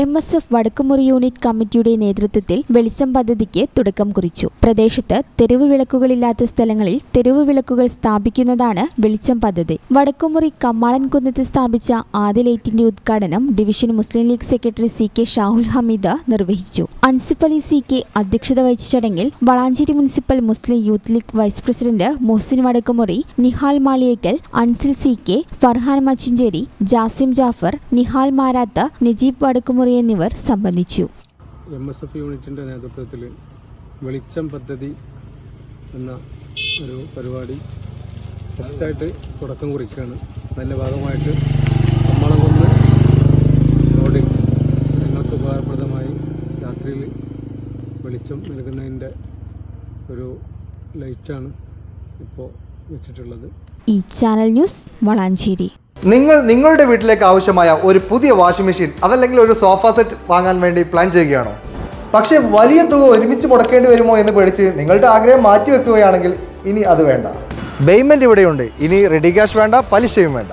MSF Vadakkumuri unit കമ്മിറ്റിയുടെ നേതൃത്വത്തിൽ വെളിച്ചം പദ്ധതിക്ക് തുടക്കം കുറിച്ചു. പ്രദേശത്ത് തെരുവ് വിളക്കുകളില്ലാത്ത സ്ഥലങ്ങളിൽ തെരുവ് വിളക്കുകൾ സ്ഥാപിക്കുന്നതാണ് വെളിച്ചം പദ്ധതി. വടക്കുമുറി കമ്മാളൻകുന്നത്ത് സ്ഥാപിച്ച ആദ്യ ലൈറ്റിന്റെ ഉദ്ഘാടനം division Muslim League secretary CK Shahul Hameed നിർവഹിച്ചു. അൻസിഫ് അലി CK അധ്യക്ഷത വഹിച്ച ചടങ്ങിൽ Valanchery municipal Muslim Youth League vice president Muhsin Vadakkumuri, Nihal Maliyekkal, Ansil CK, Farhan Machincheri, Jasim Jafar, Nihal Marath, Najeeb Vadakkumuri എന്നിവർ സംബന്ധിച്ചു. MSF യൂണിറ്റിൻ്റെ നേതൃത്വത്തിൽ വെളിച്ചം പദ്ധതി എന്ന ഒരു പരിപാടി ഫസ്റ്റായിട്ട് തുടക്കം കുറിക്കുകയാണ്. അതിൻ്റെ ഭാഗമായിട്ട് കമ്മാളംകുന്ന് റോഡിൽ ഞങ്ങൾക്ക് ഉപകാരപ്രദമായി രാത്രിയിൽ വെളിച്ചം നൽകുന്നതിൻ്റെ ഒരു ലൈറ്റാണ് ഇപ്പോൾ വെച്ചിട്ടുള്ളത്. ഈ ചാനൽ ന്യൂസ് വളാഞ്ചേരി. നിങ്ങളുടെ വീട്ടിലേക്ക് ആവശ്യമായ ഒരു പുതിയ വാഷിംഗ് മെഷീൻ അതല്ലെങ്കിൽ ഒരു സോഫ സെറ്റ് വാങ്ങാൻ വേണ്ടി പ്ലാൻ ചെയ്യുകയാണോ? പക്ഷേ വലിയ തുക ഒരുമിച്ച് മുടക്കേണ്ടി വരുമോ എന്ന് പേടിച്ച് നിങ്ങളുടെ ആഗ്രഹം മാറ്റിവെക്കുകയാണെങ്കിൽ ഇനി അത് വേണ്ട. പേയ്മെൻറ്റ് ഇവിടെയുണ്ട്. ഇനി റെഡി ക്യാഷ് വേണ്ട, പലിശയും വേണ്ട.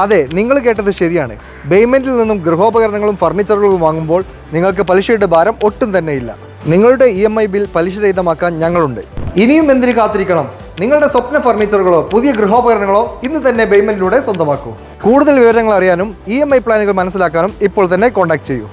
അതെ, നിങ്ങൾ കേട്ടത് ശരിയാണ്. പേയ്മെൻറ്റിൽ നിന്നും ഗൃഹോപകരണങ്ങളും ഫർണിച്ചറുകളും വാങ്ങുമ്പോൾ നിങ്ങൾക്ക് പലിശയുടെ ഭാരം ഒട്ടും തന്നെ ഇല്ല. നിങ്ങളുടെ EMI ബിൽ പലിശരഹിതമാക്കാൻ ഞങ്ങളുണ്ട്. ഇനിയും എന്തിനു കാത്തിരിക്കണം? നിങ്ങളുടെ സ്വപ്ന ഫർണിച്ചറുകളോ പുതിയ ഗൃഹോപകരണങ്ങളോ ഇന്ന് തന്നെ പേയ്മെൻറ്റിലൂടെ സ്വന്തമാക്കൂ. കൂടുതൽ വിവരങ്ങൾ അറിയാനും EMI പ്ലാനുകൾ മനസ്സിലാക്കാനും ഇപ്പോൾ തന്നെ കോൺടാക്ട് ചെയ്യൂ.